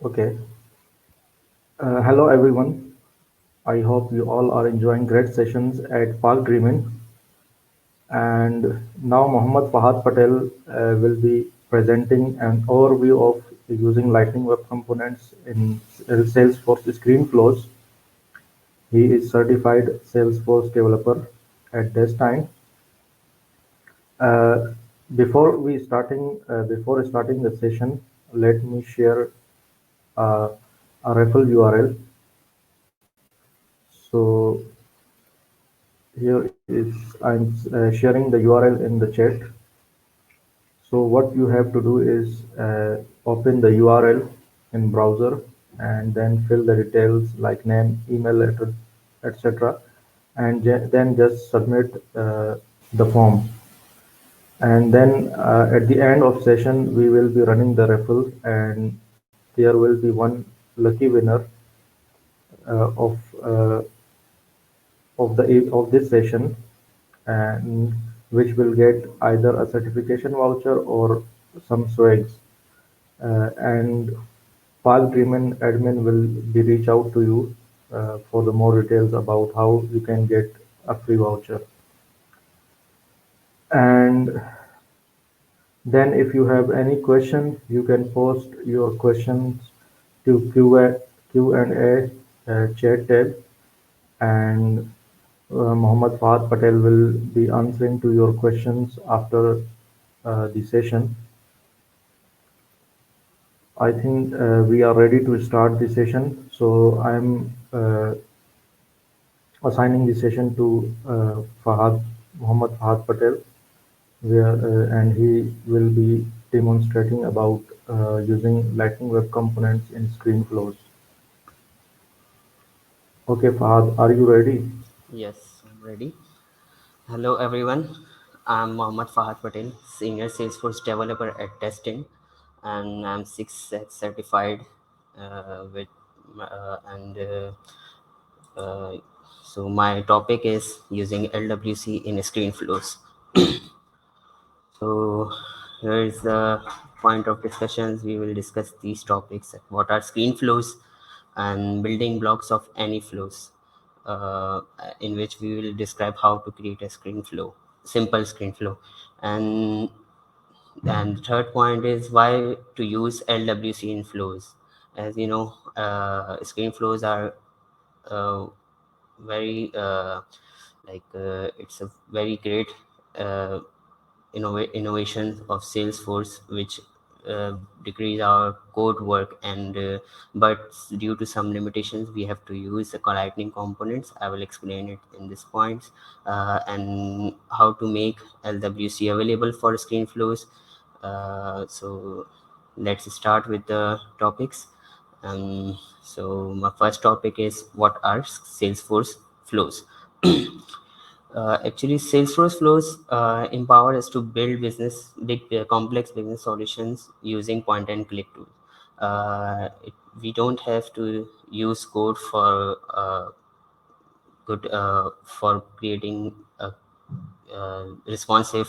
Okay. Hello everyone. I hope you all are enjoying great sessions at Park Dreamin. And now Mohammad Fahad Patel will be presenting an overview of using Lightning Web Components in Salesforce Screen Flows. He is certified Salesforce developer at this time. Uh, before starting the session, let me share uh, a referral URL. So here is I'm sharing the URL in the chat. So what you have to do is open the URL in browser and then fill the details like name, email address, etc. And then just submit the form. And then at the end of session, we will be running the raffle, and there will be one lucky winner of of this session, and which will get either a certification voucher or some swags. And Park Dreamin admin will be reach out to you for the more details about how you can get a free voucher. And then if you have any question, you can post your questions to Q&A chat tab, and Mohammad Fahad Patel will be answering to your questions after the session. I think we are ready to start the session. So I'm assigning the session to Mohammad Fahad Patel, and he will be demonstrating about using Lightning Web Components in ScreenFlows. Okay, Fahad, are you ready? Yes, I'm ready. Hello, everyone. I'm Mohammad Fahad Patel, Senior Salesforce Developer at Testing, and I'm 6X certified. With and uh, So my topic is using LWC in screen flows. So here is the point of discussions. We will discuss these topics: what are screen flows, and building blocks of any flows, in which we will describe how to create a screen flow, simple screen flow, and the third point is why to use LWC in flows. As you know, screen flows are uh, very it's a very great uh, innovation of Salesforce, which decrease our code work, and but due to some limitations, we have to use the Lightning components. I will explain it in this points, and how to make LWC available for screen flows. So let's start with the topics. So my first topic is what are Salesforce flows. Actually, Salesforce flows empower us to build complex business solutions using point and click tools. We don't have to use code for creating a responsive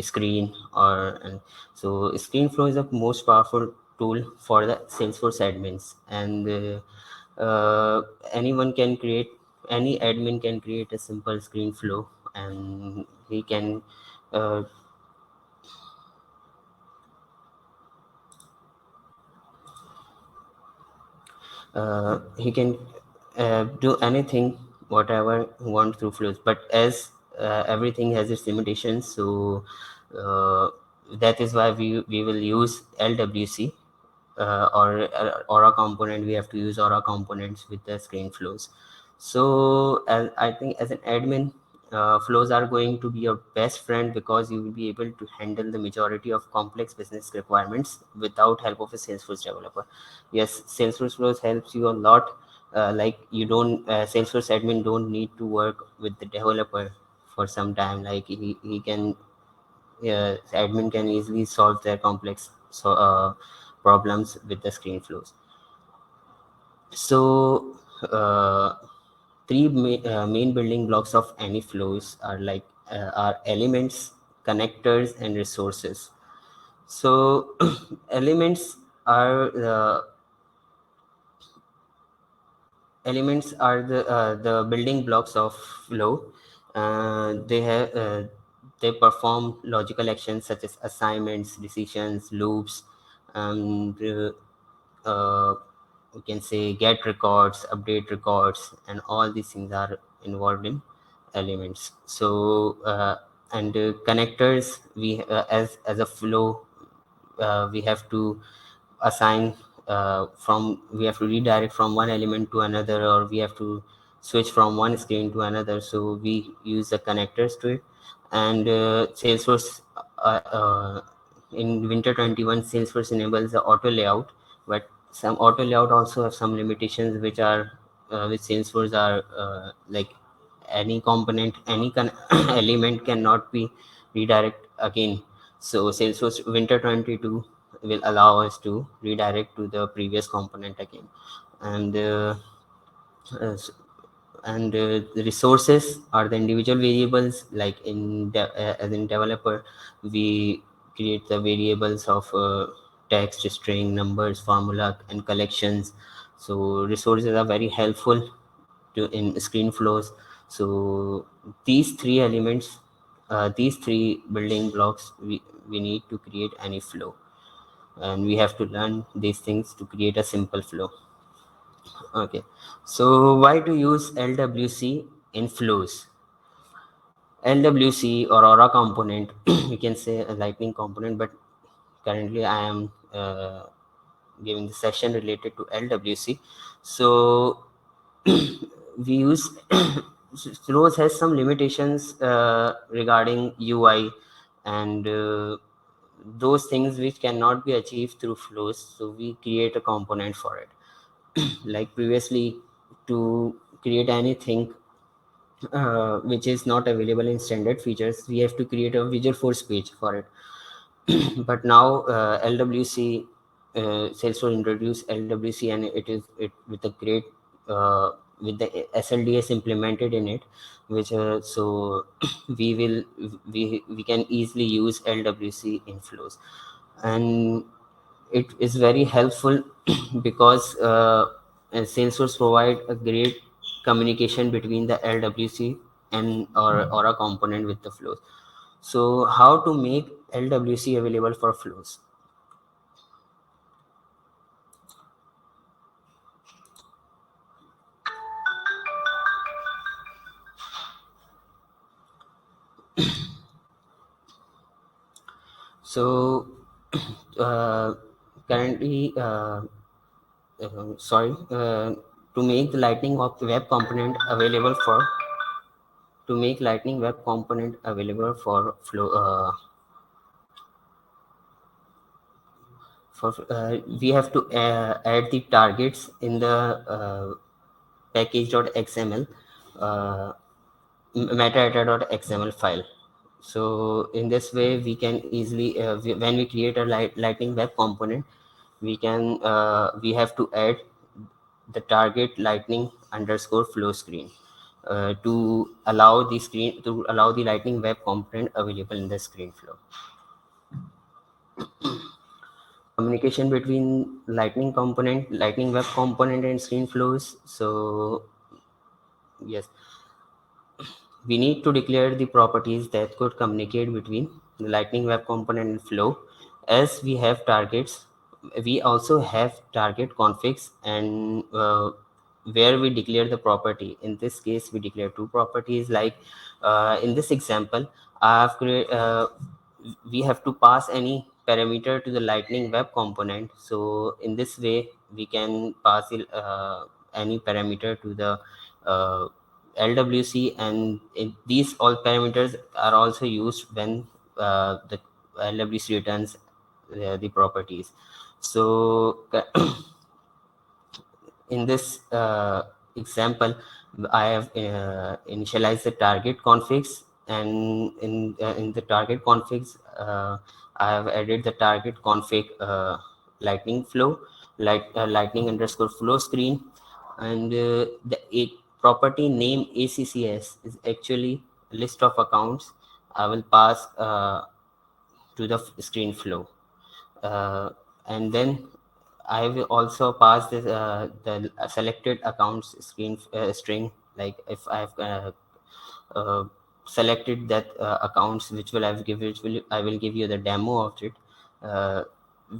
screen, or and so ScreenFlow is the most powerful tool for the Salesforce admins, and anyone can create any admin can create a simple screen flow, and uh, he can do anything whatever he wants through flows, but as everything has its limitations, so uh, that is why we will use LWC, or Aura component. We have to use Aura components with the screen flows. So I think as an admin, flows are going to be your best friend, because you will be able to handle the majority of complex business requirements without help of a Salesforce developer. Yes, Salesforce flows helps you a lot. Like you don't Salesforce admin don't need to work with the developer for some time. Like he can admin can easily solve their complex problems with the screen flows. So main building blocks of any flows are elements, connectors, and resources. So elements are the elements are the building blocks of flow. They perform logical actions such as assignments, decisions, loops, and uh, we can say get records, update records, and all these things are involved in elements. So and connectors, we as a flow, we have to assign from we have to redirect from one element to another, or we have to switch from one screen to another, so we use the connectors to it. And Salesforce, in winter 21, Salesforce enables the auto layout, but some auto layout also have some limitations which are which Salesforce are like any component, any element cannot be redirect again. So Salesforce winter 22 will allow us to redirect to the previous component again. And uh, s- the resources are the individual variables, like as in developer, we create the variables of text, string, numbers, formula, and collections. So resources are very helpful to in screen flows. So these three elements, these three building blocks, we need to create any flow, and we have to learn these things to create a simple flow. Okay, so why to use LWC in flows? LWC or Aura component, you can say a lightning component, but currently I am giving the session related to LWC. So we use flows has some limitations regarding UI, and those things which cannot be achieved through flows, so we create a component for it. Like previously, to create anything which is not available in standard features, we have to create a visual force page for it. But now LWC, Salesforce introduced LWC, and it with a great with the SLDS implemented in it, which so we will we can easily use LWC in flows. And it is very helpful because Salesforce provide a great communication between the LWC and or a component with the flows. So how to make LWC available for flows? So uh, currently, sorry, to make the Web Component available for to make Lightning Web Component available for flow. We have to add the targets in the package.xml, uh, metadata.xml file. So in this way, we can easily, when we create a Lightning Web Component, we have to add the target Lightning underscore flow screen to allow the Lightning Web Component available in the screen flow. Communication between Lightning Web Component, and screen flows. So yes, we need to declare the properties that could communicate between the Lightning Web Component and flow. As we have targets, we also have target configs, and where we declare the property. In this case, we declare two properties. Like in this example, we have to pass any parameter to the Lightning Web Component. So in this way, we can pass any parameter to the LWC, and these all parameters are also used when the LWC returns the properties. So in this example, I have initialized the target configs, and in the target configs, I have added the target config lightning flow, lightning underscore flow screen, and the property name ACCS is actually a list of accounts I will pass to the screen flow. uh, and then I will also pass this the selected accounts string. Like if I've uh, selected that accounts which will I will give you the demo of it. Uh,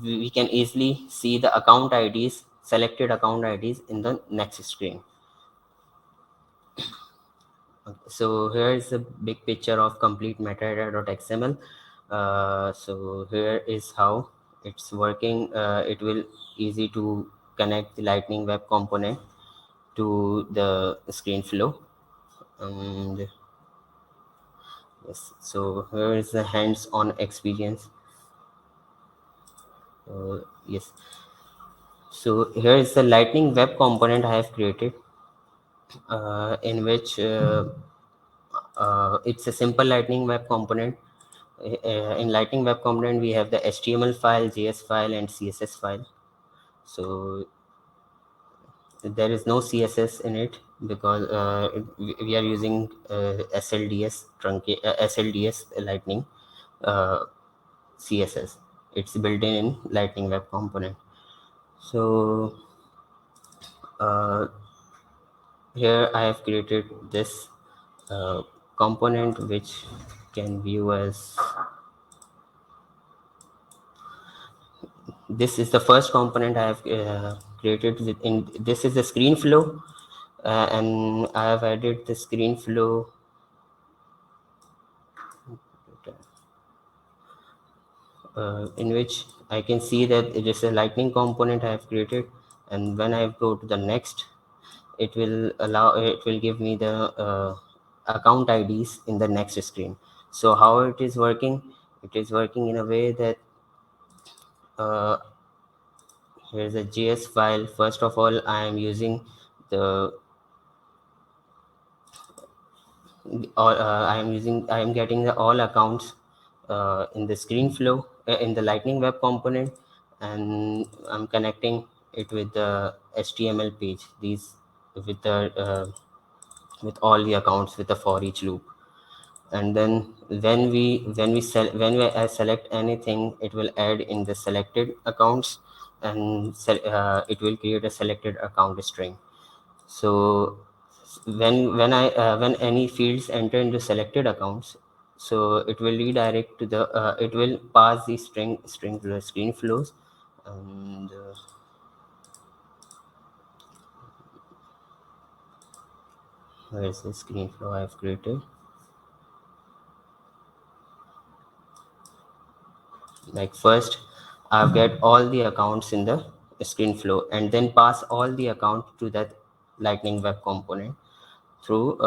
we can easily see the account IDs, selected account IDs in the next screen. So here is a big picture of complete metadata.xml. So here is how it's working. It will easy to connect the Lightning Web component to the screen flow. And yes, so here is the hands-on experience. Yes, so here is the Lightning Web component I have created, in which it's a simple Lightning Web component. In Lightning Web component, we have the HTML file, JS file, and CSS file. So there is no CSS in it because we are using SLDS Lightning uh, CSS. It's built in Lightning Web component. So uh, here I have created this uh, component which can view as this is the first component I have created in this is the screen flow, and I have added the screen flow in which I can see that it is a lightning component I have created, and when I go to the next, it will give me the account IDs in the next screen. So how it is working? It is working in a way that uh, here's a JS file. First of all, I am using the I am getting the all accounts in the screen flow in the Lightning Web component, and I'm connecting it with the HTML page. These with the with all the accounts with the for each loop. And then when I select anything, it will add in the selected accounts, and it will create a selected account string. So when any fields enter into selected accounts, so it will redirect to the it will pass the string to the screen flows. And where is the screen flow I have created? Like first I've get all the accounts in the screen flow, and then pass all the account to that Lightning Web component through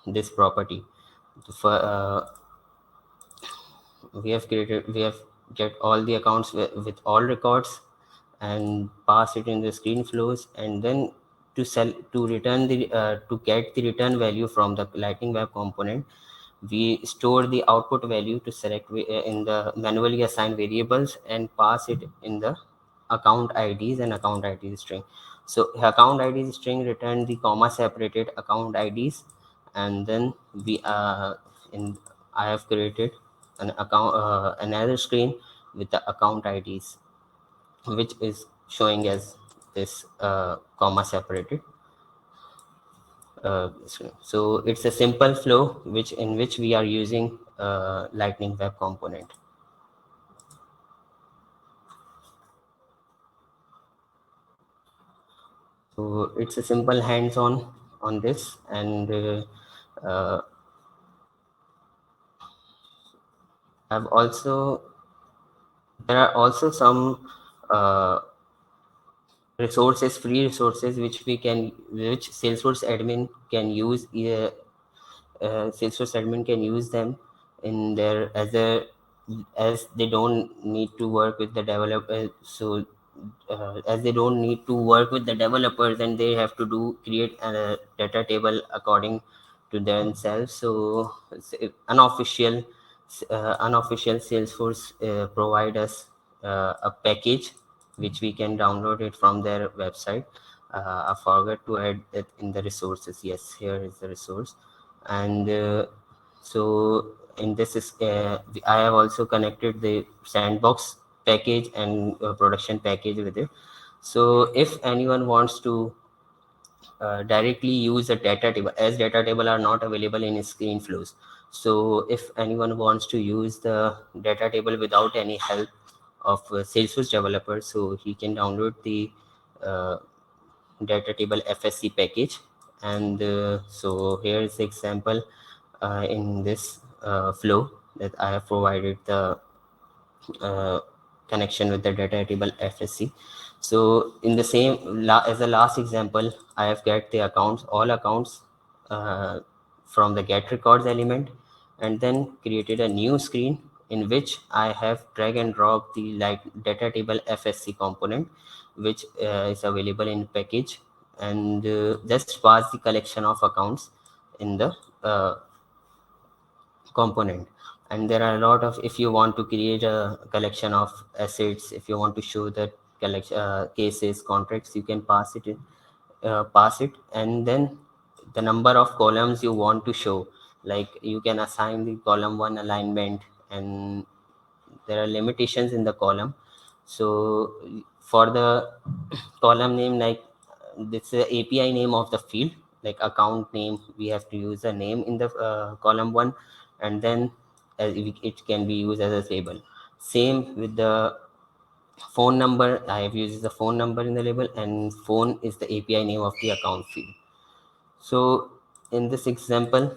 this property. For we have get all the accounts with all records, and pass it in the screen flows, and then to return the to get the return value from the Lightning Web component, we store the output value to select in the manually assigned variables, and pass it in the account IDs and account ID string. So account ID string return the comma separated account IDs, and then we in I have created an account another screen with the account IDs, which is showing as this comma separated screen. So it's a simple flow which we are using Lightning Web component. So it's a simple hands-on on this. And uh, I've also there are also some uh, resources, free resources, which Salesforce admin can use. Salesforce admin can use them in their as they don't need to work with the developer. So as they don't need to work with the developers, and they have to create a data table according to themselves. So unofficial Salesforce provide us a package which we can download it from their website. I forgot to add that in the resources. Yes, here is the resource. And so in this is I have also connected the sandbox package and production package with it. So if anyone wants to directly use a data table, as data table are not available in screen flows, so if anyone wants to use the data table without any help of Salesforce developer, so he can download the uh, data table FSC package. And so here is the example in this flow that I have provided the uh, connection with the data table FSC. So in the same as the last example, I have get the accounts, all accounts uh, from the get records element, and then created a new screen in which I have drag and drop the like data table FSC component, which is available in package, and just pass the collection of accounts in the uh, component. And there are a lot of, if you want to create a collection of assets, if you want to show that collection cases contracts, you can pass it, and then the number of columns you want to show, like you can assign the column one alignment, and there are limitations in the column. So for the column name, like this is the API name of the field, like account name, we have to use a name in the column one, and then it can be used as a label. Same with the phone number, I have used the phone number in the label, and phone is the API name of the account field. So in this example,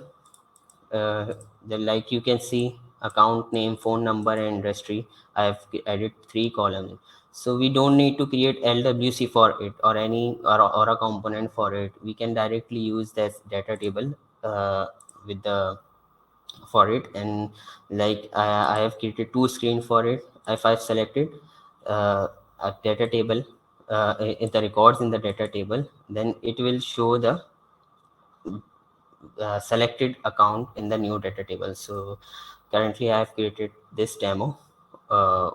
like you can see, account name, phone number, and industry, I have added three columns. So we don't need to create LWC for it, or any or a component for it. We can directly use this data table with the for it. And like I have created two screen for it. If I've selected a data table in the records in the data table, then it will show the selected account in the new data table. So currently I have created this demo uh,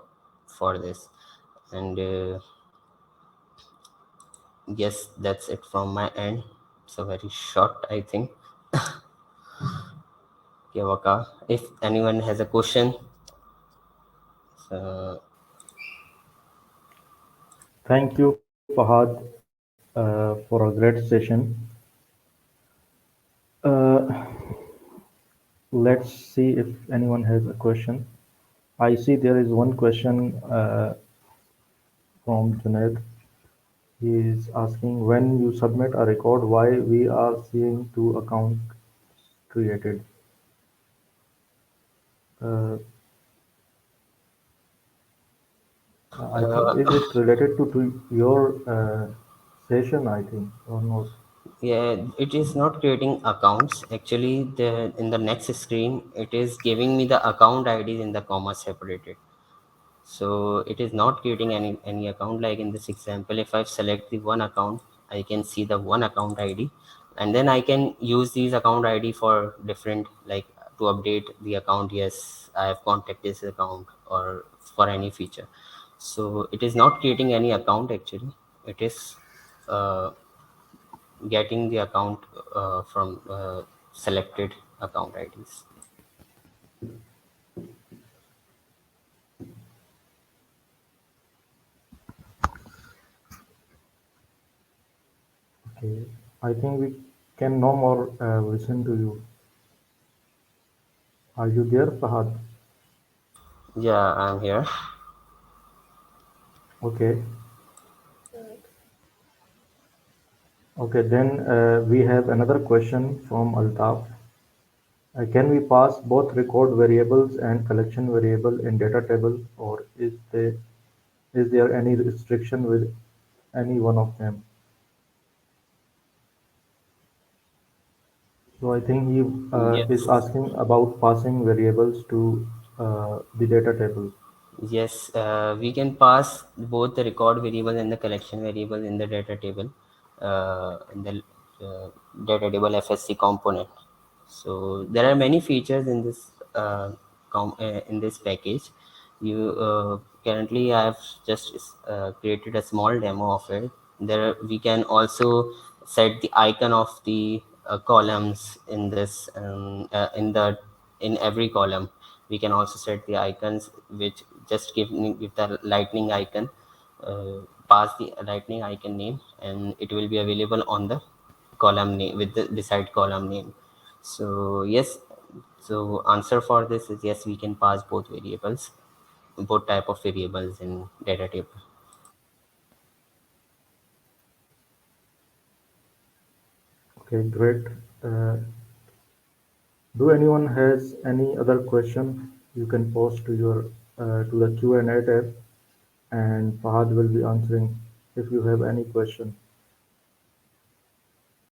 for this. And yes, that's it from my end. It's a very short, I think. Okay, Waka, if anyone has a question. uh, Thank you, Fahad, for a great session. Uh, let's see if anyone has a question. I see there is one question from Junaid. He is asking, when you submit a record, why we are seeing two accounts created. Uh, I think, uh, is it related to your session, I think, or not? yeah, it is not creating accounts actually. The in the next screen it is giving me the account IDs in the comma separated. So it is not creating any account. Like in this example, if I select the one account, I can see the one account ID, and then I can use these account ID for different, like to update the account. Yes, I have contacted this account, or for any feature. So it is not creating any account actually. It is uh, getting the account from selected account IDs. Okay. I think we can no more listen to you. Are you there, Fahad? Yeah, I'm here. Okay. Okay, then we have another question from Altaf. Can we pass both record variables and collection variable in data table, or is there any restriction with any one of them? So I think he is Yes. asking about passing variables to the data table. Yes, we can pass both the record variable and the collection variable in the data table, in the data table FSC component. So there are many features in this in this package. You currently I have just created a small demo of it. There we can also set the icon of the columns in this in every column. We can also set the icons which just give the lightning icon, pass the lightning icon name, and it will be available on the column name with the beside column name. So yes, so answer for this is yes, we can pass both variables, both type of variables in data table. Okay, great. Uh, do anyone has any other question? You can post to your to the Q&A tab, and Fahad will be answering if you have any question.